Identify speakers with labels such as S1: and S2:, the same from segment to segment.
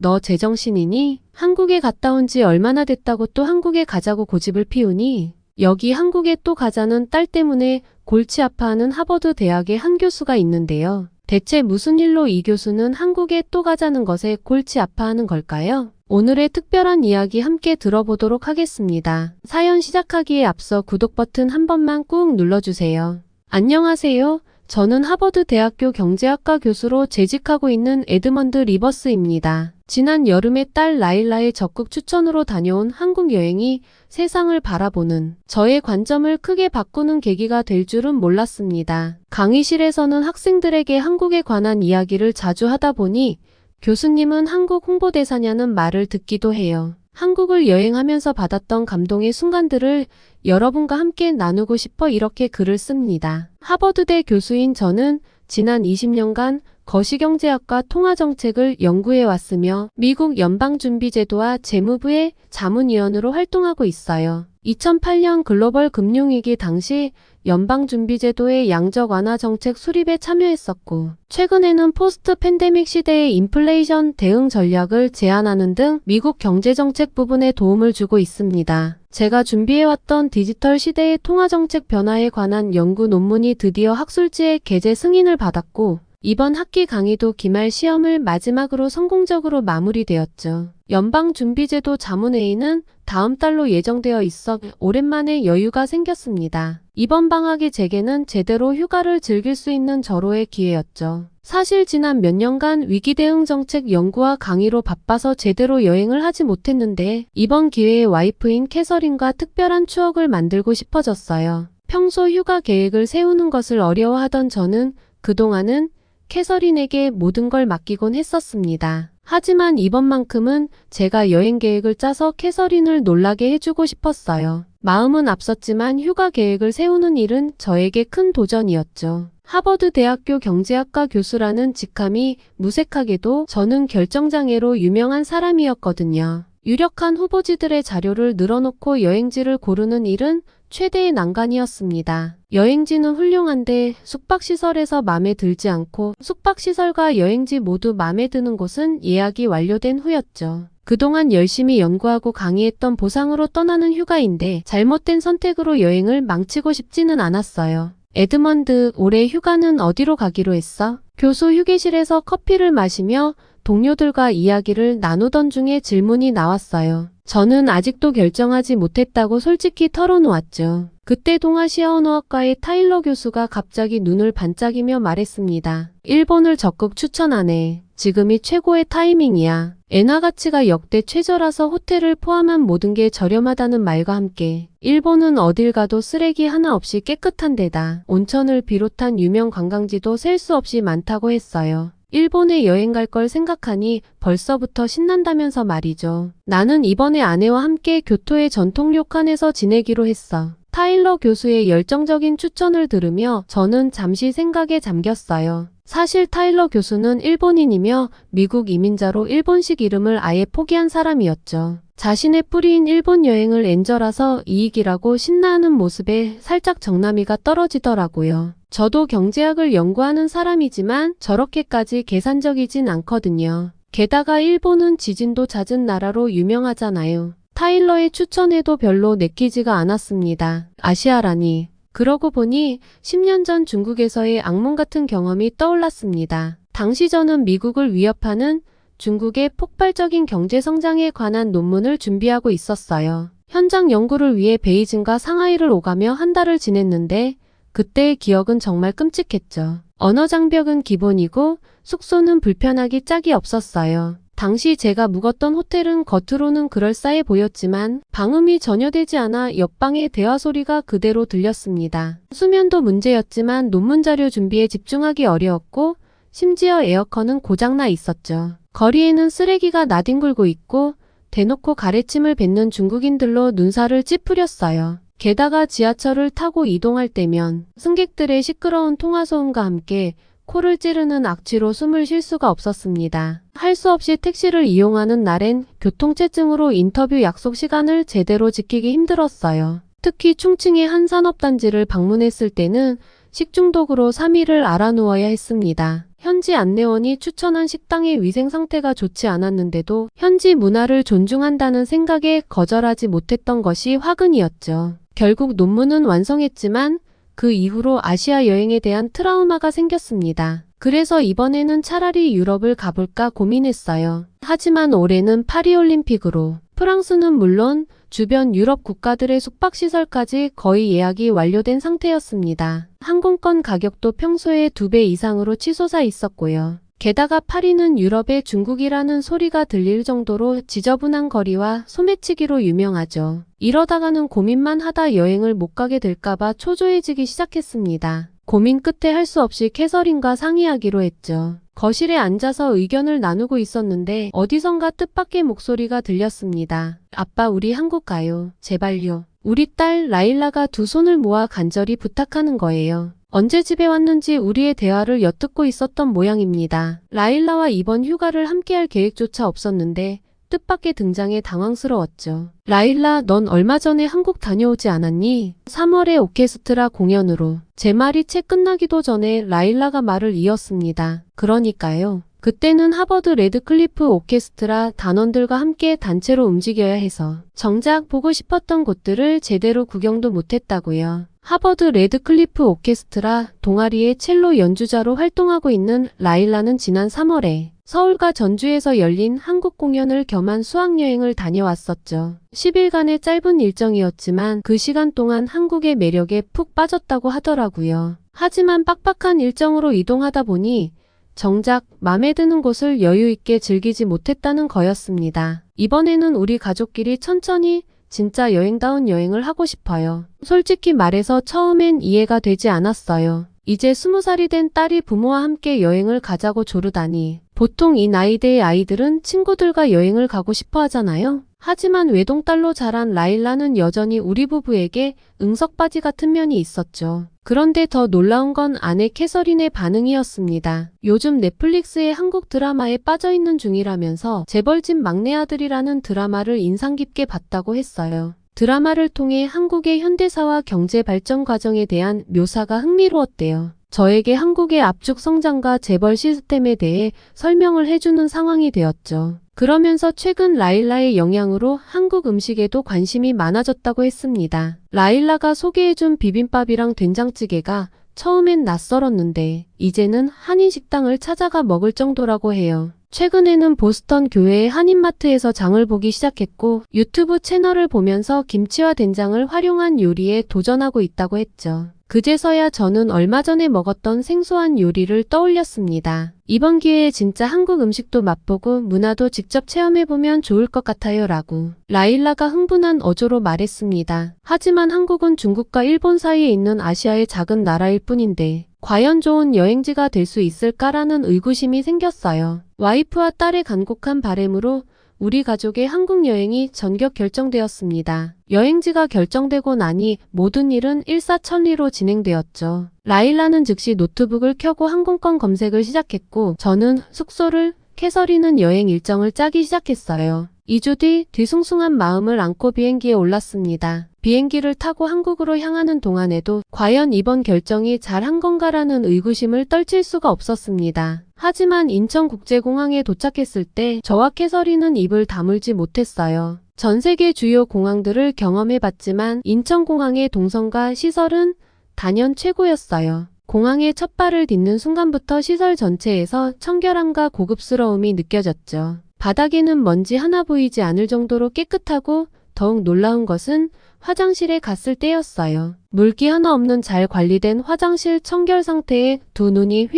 S1: 너 제정신이니? 한국에 갔다 온 지 얼마나 됐다고 또 한국에 가자고 고집을 피우니? 여기 한국에 또 가자는 딸 때문에 골치 아파하는 하버드 대학의 한 교수가 있는데요. 대체 무슨 일로 이 교수는 한국에 또 가자는 것에 골치 아파하는 걸까요? 오늘의 특별한 이야기 함께 들어보도록 하겠습니다. 사연 시작하기에 앞서 구독 버튼 한 번만 꾹 눌러주세요. 안녕하세요. 저는 하버드 대학교 경제학과 교수로 재직하고 있는 에드먼드 리버스입니다. 지난 여름에 딸 라일라의 적극 추천으로 다녀온 한국 여행이 세상을 바라보는 저의 관점을 크게 바꾸는 계기가 될 줄은 몰랐습니다. 강의실에서는 학생들에게 한국에 관한 이야기를 자주 하다 보니 교수님은 한국 홍보대사냐는 말을 듣기도 해요. 한국을 여행하면서 받았던 감동의 순간들을 여러분과 함께 나누고 싶어 이렇게 글을 씁니다. 하버드대 교수인 저는 지난 20년간 거시경제학과 통화정책을 연구해 왔으며 미국 연방준비제도와 재무부의 자문위원으로 활동하고 있어요. 2008년 글로벌 금융위기 당시 연방준비제도의 양적 완화 정책 수립에 참여했었고, 최근에는 포스트 팬데믹 시대의 인플레이션 대응 전략을 제안하는 등 미국 경제정책 부분에 도움을 주고 있습니다. 제가 준비해왔던 디지털 시대의 통화정책 변화에 관한 연구 논문이 드디어 학술지에 게재 승인을 받았고, 이번 학기 강의도 기말 시험을 마지막으로 성공적으로 마무리되었죠. 연방준비제도 자문회의는 다음 달로 예정되어 있어 오랜만에 여유가 생겼습니다. 이번 방학이 제게는 제대로 휴가를 즐길 수 있는 절호의 기회였죠. 사실 지난 몇 년간 위기 대응 정책 연구와 강의로 바빠서 제대로 여행을 하지 못했는데 이번 기회에 와이프인 캐서린과 특별한 추억을 만들고 싶어졌어요. 평소 휴가 계획을 세우는 것을 어려워하던 저는 그동안은 캐서린에게 모든 걸 맡기곤 했었습니다. 하지만 이번만큼은 제가 여행 계획을 짜서 캐서린을 놀라게 해주고 싶었어요. 마음은 앞섰지만 휴가 계획을 세우는 일은 저에게 큰 도전이었죠. 하버드 대학교 경제학과 교수라는 직함이 무색하게도 저는 결정장애로 유명한 사람이었거든요. 유력한 후보지들의 자료를 늘어놓고 여행지를 고르는 일은 최대의 난관이었습니다. 여행지는 훌륭한데 숙박시설에서 마음에 들지 않고 숙박시설과 여행지 모두 마음에 드는 곳은 예약이 완료된 후였죠. 그동안 열심히 연구하고 강의했던 보상으로 떠나는 휴가인데 잘못된 선택으로 여행을 망치고 싶지는 않았어요. 에드먼드, 올해 휴가는 어디로 가기로 했어? 교수 휴게실에서 커피를 마시며 동료들과 이야기를 나누던 중에 질문이 나왔어요. 저는 아직도 결정하지 못했다고 솔직히 털어놓았죠. 그때 동아시아 언어학과의 타일러 교수가 갑자기 눈을 반짝이며 말했습니다. 일본을 적극 추천하네. 지금이 최고의 타이밍이야. 엔화 가치가 역대 최저라서 호텔을 포함한 모든 게 저렴하다는 말과 함께 일본은 어딜 가도 쓰레기 하나 없이 깨끗한 데다 온천을 비롯한 유명 관광지도 셀 수 없이 많다고 했어요. 일본에 여행 갈 걸 생각하니 벌써부터 신난다면서 말이죠. 나는 이번에 아내와 함께 교토의 전통 료칸에서 지내기로 했어. 타일러 교수의 열정적인 추천을 들으며 저는 잠시 생각에 잠겼어요. 사실 타일러 교수는 일본인이며 미국 이민자로 일본식 이름을 아예 포기한 사람이었죠. 자신의 뿌리인 일본 여행을 엔저라서 이익이라고 신나하는 모습에 살짝 정나미가 떨어지더라고요. 저도 경제학을 연구하는 사람이지만 저렇게까지 계산적이진 않거든요. 게다가 일본은 지진도 잦은 나라로 유명하잖아요. 타일러의 추천에도 별로 내키지가 않았습니다. 아시아라니. 그러고 보니 10년 전 중국에서의 악몽 같은 경험이 떠올랐습니다. 당시 저는 미국을 위협하는 중국의 폭발적인 경제 성장에 관한 논문을 준비하고 있었어요. 현장 연구를 위해 베이징과 상하이를 오가며 한 달을 지냈는데 그때의 기억은 정말 끔찍했죠. 언어 장벽은 기본이고 숙소는 불편하기 짝이 없었어요. 당시 제가 묵었던 호텔은 겉으로는 그럴싸해 보였지만 방음이 전혀 되지 않아 옆방의 대화 소리가 그대로 들렸습니다. 수면도 문제였지만 논문 자료 준비에 집중하기 어려웠고 심지어 에어컨은 고장나 있었죠. 거리에는 쓰레기가 나뒹굴고 있고 대놓고 가래침을 뱉는 중국인들로 눈살을 찌푸렸어요. 게다가 지하철을 타고 이동할 때면 승객들의 시끄러운 통화소음과 함께 코를 찌르는 악취로 숨을 쉴 수가 없었습니다. 할 수 없이 택시를 이용하는 날엔 교통체증으로 인터뷰 약속 시간을 제대로 지키기 힘들었어요. 특히 충칭의 한 산업단지를 방문했을 때는 식중독으로 3일을 알아 누워야 했습니다. 현지 안내원이 추천한 식당의 위생 상태가 좋지 않았는데도 현지 문화를 존중한다는 생각에 거절하지 못했던 것이 화근이었죠. 결국 논문은 완성했지만 그 이후로 아시아 여행에 대한 트라우마가 생겼습니다. 그래서 이번에는 차라리 유럽을 가볼까 고민했어요. 하지만 올해는 파리올림픽으로 프랑스는 물론 주변 유럽 국가들의 숙박시설까지 거의 예약이 완료된 상태였습니다. 항공권 가격도 평소의 2배 이상으로 치솟아 있었고요. 게다가 파리는 유럽의 중국이라는 소리가 들릴 정도로 지저분한 거리와 소매치기로 유명하죠. 이러다가는 고민만 하다 여행을 못 가게 될까봐 초조해지기 시작했습니다. 고민 끝에 할 수 없이 캐서린과 상의하기로 했죠. 거실에 앉아서 의견을 나누고 있었는데 어디선가 뜻밖의 목소리가 들렸습니다. 아빠, 우리 한국 가요. 제발요. 우리 딸 라일라가 두 손을 모아 간절히 부탁하는 거예요. 언제 집에 왔는지 우리의 대화를 엿듣고 있었던 모양입니다. 라일라와 이번 휴가를 함께할 계획조차 없었는데 뜻밖의 등장에 당황스러웠죠. 라일라, 넌 얼마 전에 한국 다녀오지 않았니? 3월에 오케스트라 공연으로. 제 말이 채 끝나기도 전에 라일라가 말을 이었습니다. 그러니까요. 그때는 하버드 레드클리프 오케스트라 단원들과 함께 단체로 움직여야 해서 정작 보고 싶었던 곳들을 제대로 구경도 못했다고요. 하버드 레드클리프 오케스트라 동아리의 첼로 연주자로 활동하고 있는 라일라는 지난 3월에 서울과 전주에서 열린 한국 공연을 겸한 수학여행을 다녀왔었죠. 10일간의 짧은 일정이었지만 그 시간 동안 한국의 매력에 푹 빠졌다고 하더라고요. 하지만 빡빡한 일정으로 이동하다 보니 정작 맘에 드는 곳을 여유있게 즐기지 못했다는 거였습니다. 이번에는 우리 가족끼리 천천히 진짜 여행다운 여행을 하고 싶어요. 솔직히 말해서 처음엔 이해가 되지 않았어요. 이제 20살이 된 딸이 부모와 함께 여행을 가자고 조르다니. 보통 이 나이대의 아이들은 친구들과 여행을 가고 싶어 하잖아요. 하지만 외동딸로 자란 라일라는 여전히 우리 부부에게 응석바지 같은 면이 있었죠. 그런데 더 놀라운 건 아내 캐서린의 반응이었습니다. 요즘 넷플릭스의 한국 드라마에 빠져있는 중이라면서 재벌집 막내 아들이라는 드라마를 인상 깊게 봤다고 했어요. 드라마를 통해 한국의 현대사와 경제 발전 과정에 대한 묘사가 흥미로웠대요. 저에게 한국의 압축 성장과 재벌 시스템에 대해 설명을 해주는 상황이 되었죠. 그러면서 최근 라일라의 영향으로 한국 음식에도 관심이 많아졌다고 했습니다. 라일라가 소개해준 비빔밥이랑 된장찌개가 처음엔 낯설었는데 이제는 한인식당을 찾아가 먹을 정도라고 해요. 최근에는 보스턴 교회의 한인마트에서 장을 보기 시작했고 유튜브 채널을 보면서 김치와 된장을 활용한 요리에 도전하고 있다고 했죠. 그제서야 저는 얼마 전에 먹었던 생소한 요리를 떠올렸습니다. 이번 기회에 진짜 한국 음식도 맛보고 문화도 직접 체험해보면 좋을 것 같아요 라고 라일라가 흥분한 어조로 말했습니다. 하지만 한국은 중국과 일본 사이에 있는 아시아의 작은 나라일 뿐인데 과연 좋은 여행지가 될 수 있을까라는 의구심이 생겼어요. 와이프와 딸의 간곡한 바람으로 우리 가족의 한국 여행이 전격 결정되었습니다. 여행지가 결정되고 나니 모든 일은 일사천리로 진행되었죠. 라일라는 즉시 노트북을 켜고 항공권 검색을 시작했고 저는 숙소를, 캐서린은 여행 일정을 짜기 시작했어요. 2주 뒤 뒤숭숭한 마음을 안고 비행기에 올랐습니다. 비행기를 타고 한국으로 향하는 동안에도 과연 이번 결정이 잘한 건가라는 의구심을 떨칠 수가 없었습니다. 하지만 인천국제공항에 도착했을 때 저와 캐서린은 입을 다물지 못했어요. 전 세계 주요 공항들을 경험해봤지만 인천공항의 동선과 시설은 단연 최고였어요. 공항에 첫 발을 딛는 순간부터 시설 전체에서 청결함과 고급스러움이 느껴졌죠. 바닥에는 먼지 하나 보이지 않을 정도로 깨끗하고 더욱 놀라운 것은 화장실에 갔을 때였어요. 물기 하나 없는 잘 관리된 화장실 청결 상태에 두 눈이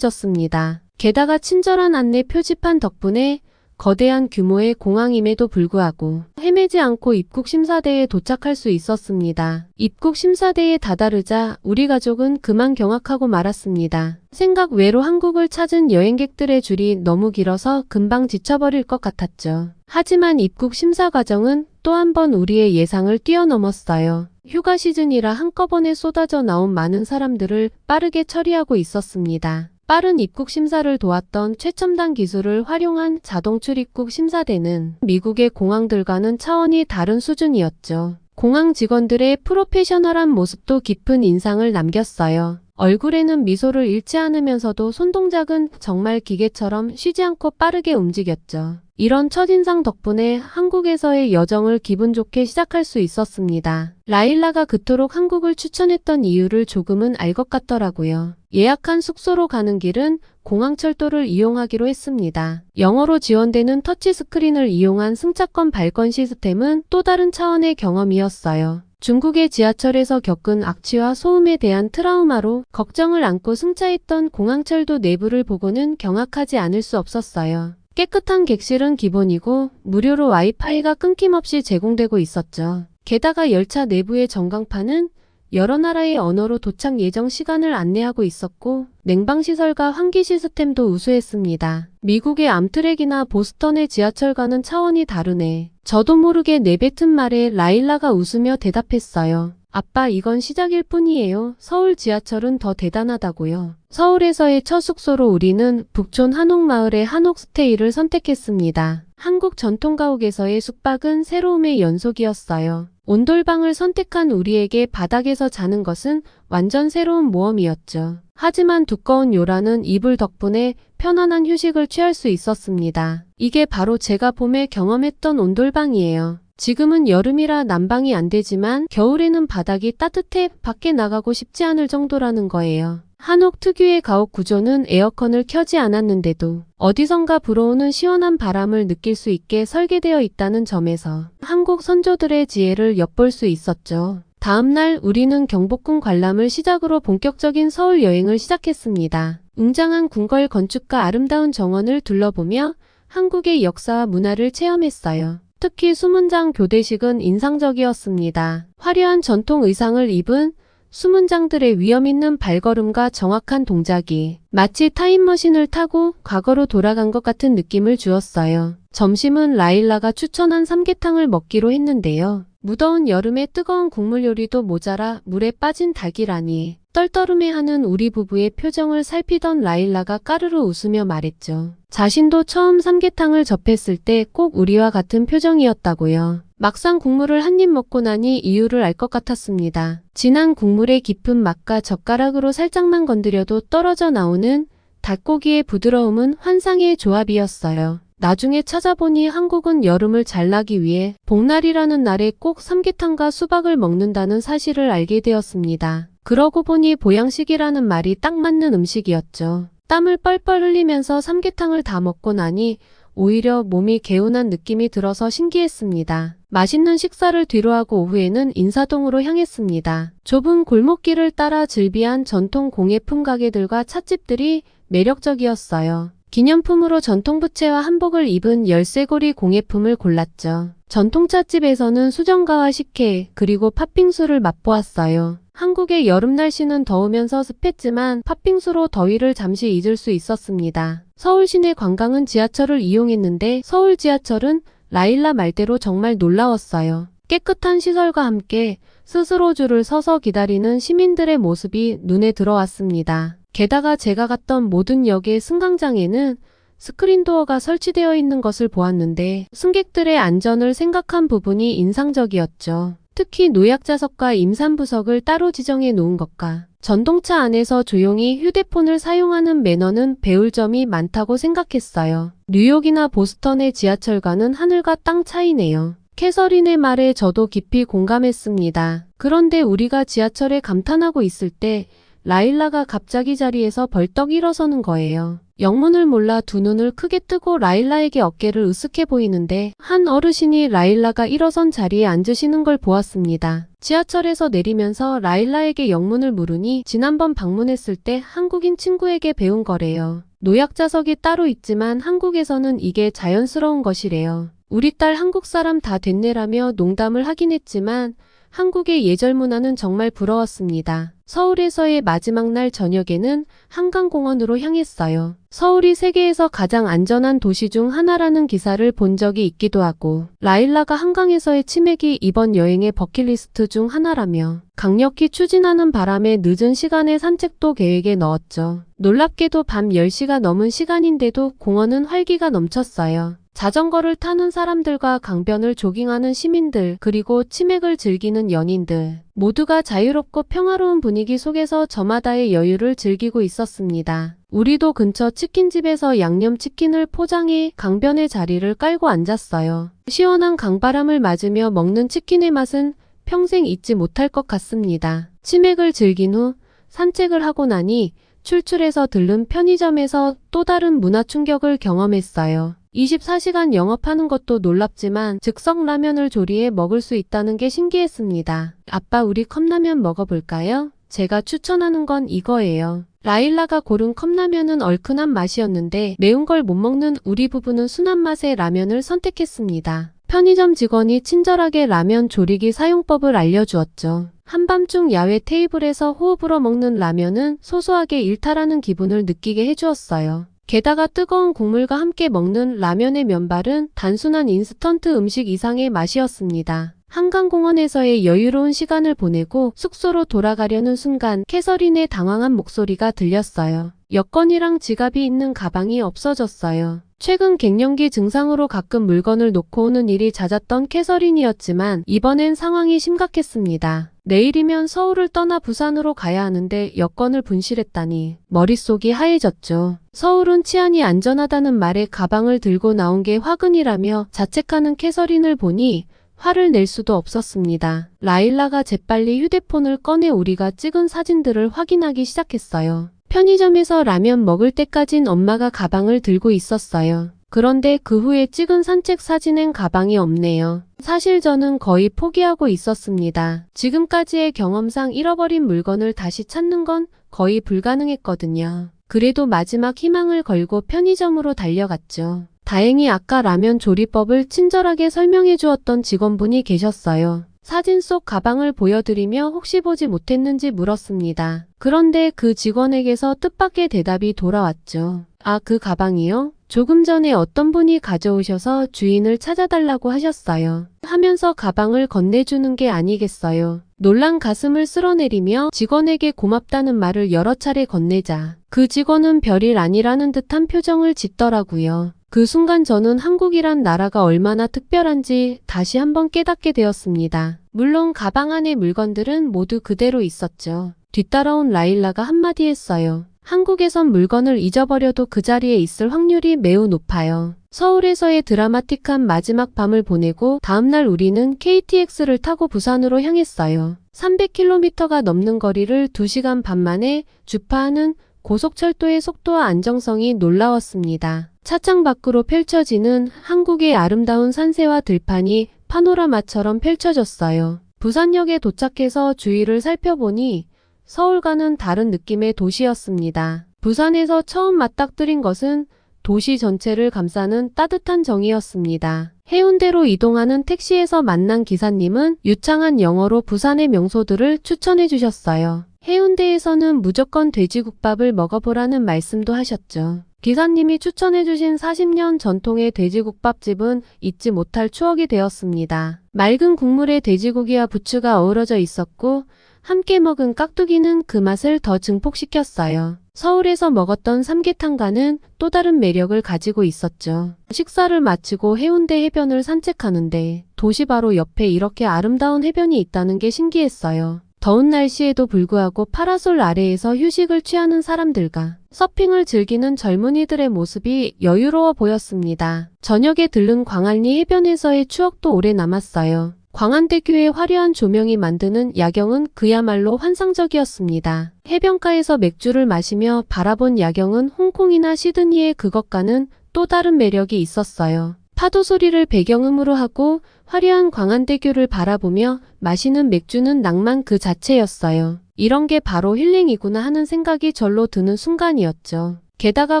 S1: 휘둥그레졌습니다. 게다가 친절한 안내 표지판 덕분에 거대한 규모의 공항임에도 불구하고 헤매지 않고 입국 심사대에 도착할 수 있었습니다. 입국 심사대에 다다르자 우리 가족은 그만 경악하고 말았습니다. 생각 외로 한국을 찾은 여행객들의 줄이 너무 길어서 금방 지쳐버릴 것 같았죠. 하지만 입국 심사 과정은 또 한 번 우리의 예상을 뛰어넘었어요. 휴가 시즌이라 한꺼번에 쏟아져 나온 많은 사람들을 빠르게 처리하고 있었습니다. 빠른 입국 심사를 도왔던 최첨단 기술을 활용한 자동 출입국 심사대는 미국의 공항들과는 차원이 다른 수준이었죠. 공항 직원들의 프로페셔널한 모습도 깊은 인상을 남겼어요. 얼굴에는 미소를 잃지 않으면서도 손동작은 정말 기계처럼 쉬지 않고 빠르게 움직였죠. 이런 첫인상 덕분에 한국에서의 여정을 기분 좋게 시작할 수 있었습니다. 라일라가 그토록 한국을 추천했던 이유를 조금은 알 것 같더라고요. 예약한 숙소로 가는 길은 공항철도를 이용하기로 했습니다. 영어로 지원되는 터치스크린을 이용한 승차권 발권 시스템은 또 다른 차원의 경험이었어요. 중국의 지하철에서 겪은 악취와 소음에 대한 트라우마로 걱정을 안고 승차했던 공항철도 내부를 보고는 경악하지 않을 수 없었어요. 깨끗한 객실은 기본이고 무료로 와이파이가 끊김없이 제공되고 있었죠. 게다가 열차 내부의 전광판은 여러 나라의 언어로 도착 예정 시간을 안내하고 있었고 냉방시설과 환기 시스템도 우수했습니다. 미국의 암트랙이나 보스턴의 지하철과는 차원이 다르네. 저도 모르게 내뱉은 말에 라일라가 웃으며 대답했어요. 아빠, 이건 시작일 뿐이에요. 서울 지하철은 더 대단하다고요. 서울에서의 첫 숙소로 우리는 북촌 한옥마을의 한옥스테이를 선택했습니다. 한국 전통가옥에서의 숙박은 새로움의 연속이었어요. 온돌방을 선택한 우리에게 바닥에서 자는 것은 완전 새로운 모험이었죠. 하지만 두꺼운 요란은 이불 덕분에 편안한 휴식을 취할 수 있었습니다. 이게 바로 제가 봄에 경험했던 온돌방이에요. 지금은 여름이라 난방이 안 되지만 겨울에는 바닥이 따뜻해 밖에 나가고 싶지 않을 정도라는 거예요. 한옥 특유의 가옥 구조는 에어컨을 켜지 않았는데도 어디선가 불어오는 시원한 바람을 느낄 수 있게 설계되어 있다는 점에서 한국 선조들의 지혜를 엿볼 수 있었죠. 다음날 우리는 경복궁 관람을 시작으로 본격적인 서울 여행을 시작했습니다. 웅장한 궁궐 건축과 아름다운 정원을 둘러보며 한국의 역사와 문화를 체험했어요. 특히 수문장 교대식은 인상적이었습니다. 화려한 전통 의상을 입은 수문장들의 위엄있는 발걸음과 정확한 동작이 마치 타임머신을 타고 과거로 돌아간 것 같은 느낌을 주었어요. 점심은 라일라가 추천한 삼계탕을 먹기로 했는데요. 무더운 여름에 뜨거운 국물 요리도 모자라 물에 빠진 닭이라니. 떨떠름해하는 우리 부부의 표정을 살피던 라일라가 까르르 웃으며 말했죠. 자신도 처음 삼계탕을 접했을 때 꼭 우리와 같은 표정이었다고요. 막상 국물을 한 입 먹고 나니 이유를 알 것 같았습니다. 진한 국물의 깊은 맛과 젓가락으로 살짝만 건드려도 떨어져 나오는 닭고기의 부드러움은 환상의 조합이었어요. 나중에 찾아보니 한국은 여름을 잘 나기 위해 복날이라는 날에 꼭 삼계탕과 수박을 먹는다는 사실을 알게 되었습니다. 그러고 보니 보양식이라는 말이 딱 맞는 음식이었죠. 땀을 뻘뻘 흘리면서 삼계탕을 다 먹고 나니 오히려 몸이 개운한 느낌이 들어서 신기했습니다. 맛있는 식사를 뒤로하고 오후에는 인사동으로 향했습니다. 좁은 골목길을 따라 즐비한 전통 공예품 가게들과 찻집들이 매력적이었어요. 기념품으로 전통 부채와 한복을 입은 열쇠고리 공예품을 골랐죠. 전통 찻집에서는 수정과와 식혜 그리고 팥빙수를 맛보았어요. 한국의 여름 날씨는 더우면서 습했지만 팥빙수로 더위를 잠시 잊을 수 있었습니다. 서울 시내 관광은 지하철을 이용했는데 서울 지하철은 라일라 말대로 정말 놀라웠어요. 깨끗한 시설과 함께 스스로 줄을 서서 기다리는 시민들의 모습이 눈에 들어왔습니다. 게다가 제가 갔던 모든 역의 승강장에는 스크린도어가 설치되어 있는 것을 보았는데 승객들의 안전을 생각한 부분이 인상적이었죠. 특히 노약자석과 임산부석을 따로 지정해 놓은 것과 전동차 안에서 조용히 휴대폰을 사용하는 매너는 배울 점이 많다고 생각했어요. 뉴욕이나 보스턴의 지하철과는 하늘과 땅 차이네요. 캐서린의 말에 저도 깊이 공감했습니다. 그런데 우리가 지하철에 감탄하고 있을 때 라일라가 갑자기 자리에서 벌떡 일어서는 거예요. 영문을 몰라 두 눈을 크게 뜨고 라일라에게 어깨를 으쓱해 보이는데 한 어르신이 라일라가 일어선 자리에 앉으시는 걸 보았습니다. 지하철에서 내리면서 라일라에게 영문을 물으니 지난번 방문했을 때 한국인 친구에게 배운 거래요. 노약자석이 따로 있지만 한국에서는 이게 자연스러운 것이래요. 우리 딸 한국 사람 다 됐네라며 농담을 하긴 했지만 한국의 예절 문화는 정말 부러웠습니다. 서울에서의 마지막 날 저녁에는 한강공원으로 향했어요. 서울이 세계에서 가장 안전한 도시 중 하나라는 기사를 본 적이 있기도 하고 라일라가 한강에서의 치맥이 이번 여행의 버킷리스트 중 하나라며 강력히 추진하는 바람에 늦은 시간에 산책도 계획에 넣었죠. 놀랍게도 밤 10시가 넘은 시간인데도 공원은 활기가 넘쳤어요. 자전거를 타는 사람들과 강변을 조깅하는 시민들, 그리고 치맥을 즐기는 연인들. 모두가 자유롭고 평화로운 분위기 속에서 저마다의 여유를 즐기고 있었습니다. 우리도 근처 치킨집에서 양념치킨을 포장해 강변에 자리를 깔고 앉았어요. 시원한 강바람을 맞으며 먹는 치킨의 맛은 평생 잊지 못할 것 같습니다. 치맥을 즐긴 후 산책을 하고 나니 출출해서 들른 편의점에서 또 다른 문화 충격을 경험했어요. 24시간 영업하는 것도 놀랍지만 즉석 라면을 조리해 먹을 수 있다는 게 신기했습니다. 아빠, 우리 컵라면 먹어볼까요? 제가 추천하는 건 이거예요. 라일라가 고른 컵라면은 얼큰한 맛이었는데 매운 걸 못 먹는 우리 부부는 순한 맛의 라면을 선택했습니다. 편의점 직원이 친절하게 라면 조리기 사용법을 알려주었죠. 한밤중 야외 테이블에서 호흡으로 먹는 라면은 소소하게 일탈하는 기분을 느끼게 해주었어요. 게다가 뜨거운 국물과 함께 먹는 라면의 면발은 단순한 인스턴트 음식 이상의 맛이었습니다. 한강공원에서의 여유로운 시간을 보내고 숙소로 돌아가려는 순간 캐서린의 당황한 목소리가 들렸어요. 여권이랑 지갑이 있는 가방이 없어졌어요. 최근 갱년기 증상으로 가끔 물건을 놓고 오는 일이 잦았던 캐서린이었지만 이번엔 상황이 심각했습니다. 내일이면 서울을 떠나 부산으로 가야 하는데 여권을 분실했다니 머릿속이 하얘졌죠. 서울은 치안이 안전하다는 말에 가방을 들고 나온 게 화근이라며 자책하는 캐서린을 보니 화를 낼 수도 없었습니다. 라일라가 재빨리 휴대폰을 꺼내 우리가 찍은 사진들을 확인하기 시작했어요. 편의점에서 라면 먹을 때까진 엄마가 가방을 들고 있었어요. 그런데 그 후에 찍은 산책 사진엔 가방이 없네요. 사실 저는 거의 포기하고 있었습니다. 지금까지의 경험상 잃어버린 물건을 다시 찾는 건 거의 불가능했거든요. 그래도 마지막 희망을 걸고 편의점으로 달려갔죠. 다행히 아까 라면 조리법을 친절하게 설명해 주었던 직원분이 계셨어요. 사진 속 가방을 보여드리며 혹시 보지 못했는지 물었습니다. 그런데 그 직원에게서 뜻밖의 대답이 돌아왔죠. 아, 그 가방이요? 조금 전에 어떤 분이 가져오셔서 주인을 찾아달라고 하셨어요. 하면서 가방을 건네주는 게 아니겠어요. 놀란 가슴을 쓸어내리며 직원에게 고맙다는 말을 여러 차례 건네자 그 직원은 별일 아니라는 듯한 표정을 짓더라고요. 그 순간 저는 한국이란 나라가 얼마나 특별한지 다시 한번 깨닫게 되었습니다. 물론 가방 안의 물건들은 모두 그대로 있었죠. 뒤따라온 라일라가 한마디 했어요. 한국에선 물건을 잊어버려도 그 자리에 있을 확률이 매우 높아요. 서울에서의 드라마틱한 마지막 밤을 보내고 다음날 우리는 KTX를 타고 부산으로 향했어요. 300km가 넘는 거리를 2시간 반 만에 주파하는 고속철도의 속도와 안정성이 놀라웠습니다. 차창 밖으로 펼쳐지는 한국의 아름다운 산세와 들판이 파노라마처럼 펼쳐졌어요. 부산역에 도착해서 주위를 살펴보니 서울과는 다른 느낌의 도시였습니다. 부산에서 처음 맞닥뜨린 것은 도시 전체를 감싸는 따뜻한 정이었습니다. 해운대로 이동하는 택시에서 만난 기사님은 유창한 영어로 부산의 명소들을 추천해 주셨어요. 해운대에서는 무조건 돼지국밥을 먹어보라는 말씀도 하셨죠. 기사님이 추천해 주신 40년 전통의 돼지국밥집은 잊지 못할 추억이 되었습니다. 맑은 국물에 돼지고기와 부추가 어우러져 있었고 함께 먹은 깍두기는 그 맛을 더 증폭시켰어요. 서울에서 먹었던 삼계탕과는 또 다른 매력을 가지고 있었죠. 식사를 마치고 해운대 해변을 산책하는데 도시 바로 옆에 이렇게 아름다운 해변이 있다는 게 신기했어요. 더운 날씨에도 불구하고 파라솔 아래에서 휴식을 취하는 사람들과 서핑을 즐기는 젊은이들의 모습이 여유로워 보였습니다. 저녁에 들른 광안리 해변에서의 추억도 오래 남았어요. 광안대교의 화려한 조명이 만드는 야경은 그야말로 환상적이었습니다. 해변가에서 맥주를 마시며 바라본 야경은 홍콩이나 시드니의 그것과는 또 다른 매력이 있었어요. 파도 소리를 배경음으로 하고 화려한 광안대교를 바라보며 마시는 맥주는 낭만 그 자체였어요. 이런 게 바로 힐링이구나 하는 생각이 절로 드는 순간이었죠. 게다가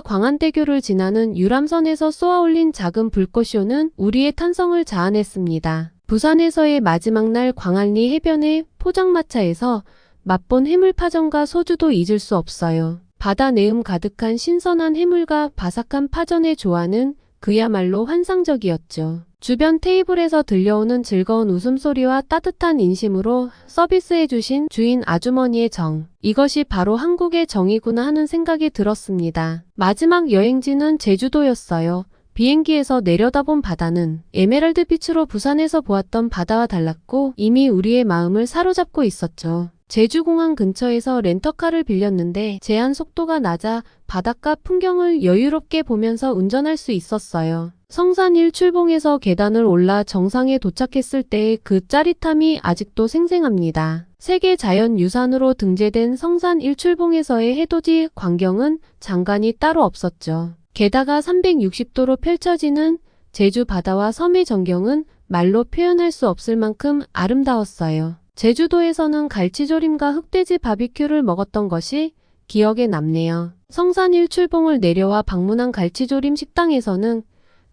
S1: 광안대교를 지나는 유람선에서 쏘아올린 작은 불꽃쇼는 우리의 탄성을 자아냈습니다. 부산에서의 마지막 날 광안리 해변의 포장마차에서 맛본 해물파전과 소주도 잊을 수 없어요. 바다 내음 가득한 신선한 해물과 바삭한 파전의 조화는 그야말로 환상적이었죠. 주변 테이블에서 들려오는 즐거운 웃음소리와 따뜻한 인심으로 서비스해주신 주인 아주머니의 정. 이것이 바로 한국의 정이구나 하는 생각이 들었습니다. 마지막 여행지는 제주도였어요. 비행기에서 내려다본 바다는 에메랄드 빛으로 부산에서 보았던 바다와 달랐고 이미 우리의 마음을 사로잡고 있었죠. 제주공항 근처에서 렌터카를 빌렸는데 제한 속도가 낮아 바닷가 풍경을 여유롭게 보면서 운전할 수 있었어요. 성산 1출봉에서 계단을 올라 정상에 도착했을 때의 그 짜릿함이 아직도 생생합니다. 세계 자연유산으로 등재된 성산 1출봉에서의 해돋이 광경은 장관이 따로 없었죠. 게다가 360도로 펼쳐지는 제주 바다와 섬의 전경은 말로 표현할 수 없을 만큼 아름다웠어요. 제주도에서는 갈치조림과 흑돼지 바비큐를 먹었던 것이 기억에 남네요. 성산 1출봉을 내려와 방문한 갈치조림 식당에서는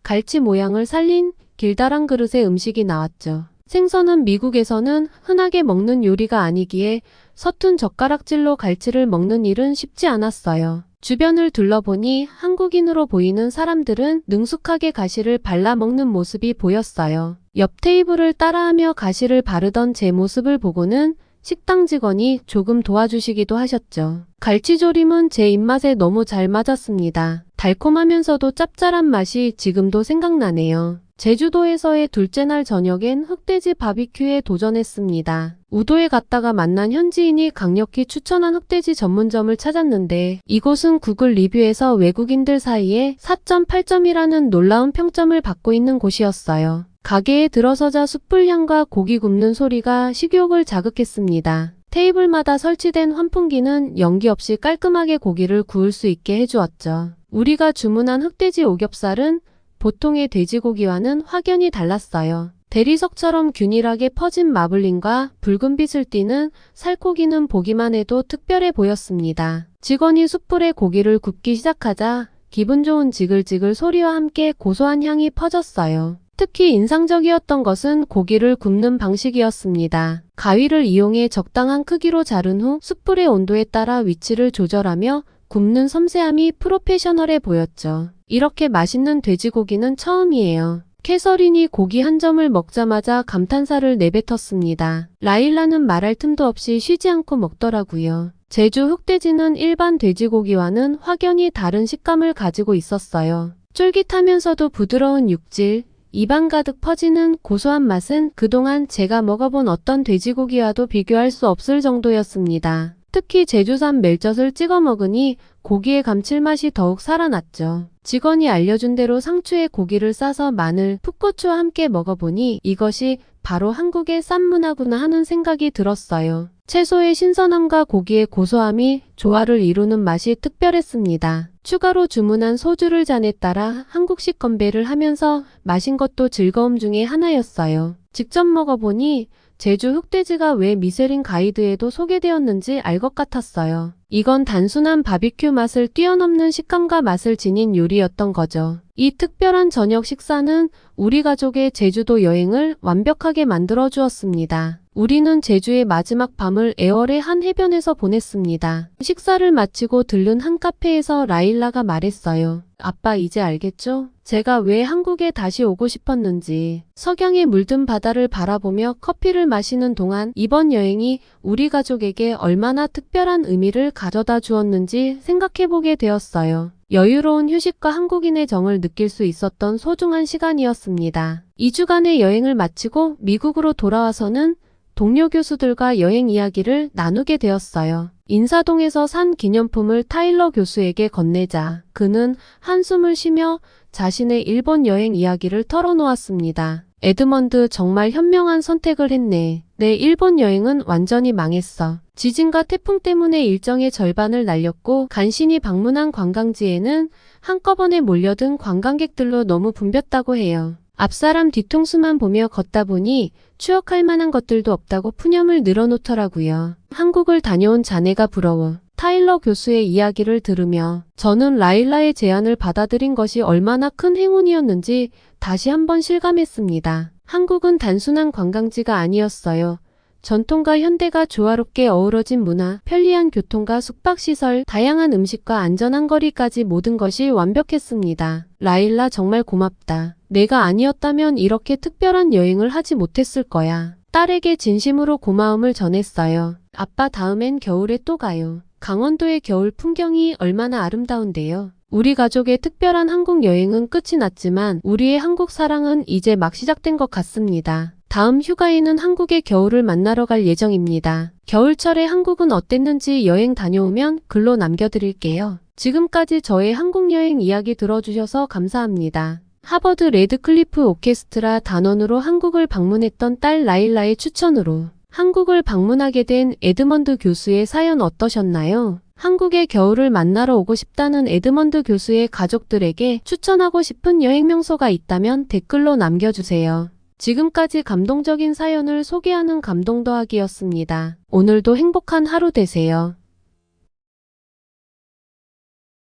S1: 갈치 모양을 살린 길다란 그릇의 음식이 나왔죠. 생선은 미국에서는 흔하게 먹는 요리가 아니기에 서툰 젓가락질로 갈치를 먹는 일은 쉽지 않았어요. 주변을 둘러보니 한국인으로 보이는 사람들은 능숙하게 가시를 발라 먹는 모습이 보였어요. 옆 테이블을 따라하며 가시를 바르던 제 모습을 보고는 식당 직원이 조금 도와주시기도 하셨죠. 갈치조림은 제 입맛에 너무 잘 맞았습니다. 달콤하면서도 짭짤한 맛이 지금도 생각나네요. 제주도에서의 둘째 날 저녁엔 흑돼지 바비큐에 도전했습니다. 우도에 갔다가 만난 현지인이 강력히 추천한 흑돼지 전문점을 찾았는데 이곳은 구글 리뷰에서 외국인들 사이에 4.8점이라는 놀라운 평점을 받고 있는 곳이었어요. 가게에 들어서자 숯불향과 고기 굽는 소리가 식욕을 자극했습니다. 테이블마다 설치된 환풍기는 연기 없이 깔끔하게 고기를 구울 수 있게 해주었죠. 우리가 주문한 흑돼지 오겹살은 보통의 돼지고기와는 확연히 달랐어요. 대리석처럼 균일하게 퍼진 마블링과 붉은 빛을 띠는 살코기는 보기만 해도 특별해 보였습니다. 직원이 숯불에 고기를 굽기 시작하자 기분 좋은 지글지글 소리와 함께 고소한 향이 퍼졌어요. 특히 인상적이었던 것은 고기를 굽는 방식이었습니다. 가위를 이용해 적당한 크기로 자른 후 숯불의 온도에 따라 위치를 조절하며 굽는 섬세함이 프로페셔널해 보였죠. 이렇게 맛있는 돼지고기는 처음이에요. 캐서린이 고기 한 점을 먹자마자 감탄사를 내뱉었습니다. 라일라는 말할 틈도 없이 쉬지 않고 먹더라고요. 제주 흑돼지는 일반 돼지고기와는 확연히 다른 식감을 가지고 있었어요. 쫄깃하면서도 부드러운 육질, 입안 가득 퍼지는 고소한 맛은 그동안 제가 먹어본 어떤 돼지고기와도 비교할 수 없을 정도였습니다. 특히 제주산 멜젓을 찍어 먹으니 고기의 감칠맛이 더욱 살아났죠. 직원이 알려준 대로 상추에 고기를 싸서 마늘, 풋고추와 함께 먹어보니 이것이 바로 한국의 쌈 문화구나 하는 생각이 들었어요. 채소의 신선함과 고기의 고소함이 조화를 이루는 맛이 특별했습니다. 추가로 주문한 소주를 잔에 따라 한국식 건배를 하면서 마신 것도 즐거움 중에 하나였어요. 직접 먹어보니 제주 흑돼지가 왜 미쉐린 가이드에도 소개되었는지 알 것 같았어요. 이건 단순한 바비큐 맛을 뛰어넘는 식감과 맛을 지닌 요리였던 거죠. 이 특별한 저녁 식사는 우리 가족의 제주도 여행을 완벽하게 만들어 주었습니다. 우리는 제주의 마지막 밤을 애월의 한 해변에서 보냈습니다. 식사를 마치고 들른 한 카페에서 라일라가 말했어요. 아빠 이제 알겠죠? 제가 왜 한국에 다시 오고 싶었는지. 석양에 물든 바다를 바라보며 커피를 마시는 동안 이번 여행이 우리 가족에게 얼마나 특별한 의미를 가져다 주었는지 생각해보게 되었어요. 여유로운 휴식과 한국인의 정을 느낄 수 있었던 소중한 시간이었습니다. 2주간의 여행을 마치고 미국으로 돌아와서는 동료 교수들과 여행 이야기를 나누게 되었어요. 인사동에서 산 기념품을 타일러 교수에게 건네자 그는 한숨을 쉬며 자신의 일본 여행 이야기를 털어놓았습니다. 에드먼드 정말 현명한 선택을 했네. 내 일본 여행은 완전히 망했어. 지진과 태풍 때문에 일정의 절반을 날렸고 간신히 방문한 관광지에는 한꺼번에 몰려든 관광객들로 너무 붐볐다고 해요. 앞사람 뒤통수만 보며 걷다 보니 추억할 만한 것들도 없다고 푸념을 늘어놓더라고요. 한국을 다녀온 자네가 부러워. 타일러 교수의 이야기를 들으며 저는 라일라의 제안을 받아들인 것이 얼마나 큰 행운이었는지 다시 한번 실감했습니다. 한국은 단순한 관광지가 아니었어요. 전통과 현대가 조화롭게 어우러진 문화, 편리한 교통과 숙박시설, 다양한 음식과 안전한 거리까지 모든 것이 완벽했습니다. 라일라 정말 고맙다. 내가 아니었다면 이렇게 특별한 여행을 하지 못했을 거야. 딸에게 진심으로 고마움을 전했어요. 아빠 다음엔 겨울에 또 가요. 강원도의 겨울 풍경이 얼마나 아름다운데요. 우리 가족의 특별한 한국 여행은 끝이 났지만 우리의 한국 사랑은 이제 막 시작된 것 같습니다. 다음 휴가에는 한국의 겨울을 만나러 갈 예정입니다. 겨울철에 한국은 어땠는지 여행 다녀오면 글로 남겨드릴게요. 지금까지 저의 한국 여행 이야기 들어주셔서 감사합니다. 하버드 레드클리프 오케스트라 단원으로 한국을 방문했던 딸 라일라의 추천으로 한국을 방문하게 된 에드먼드 교수의 사연 어떠셨나요? 한국의 겨울을 만나러 오고 싶다는 에드먼드 교수의 가족들에게 추천하고 싶은 여행 명소가 있다면 댓글로 남겨주세요. 지금까지 감동적인 사연을 소개하는 감동 더하기였습니다. 오늘도 행복한 하루 되세요.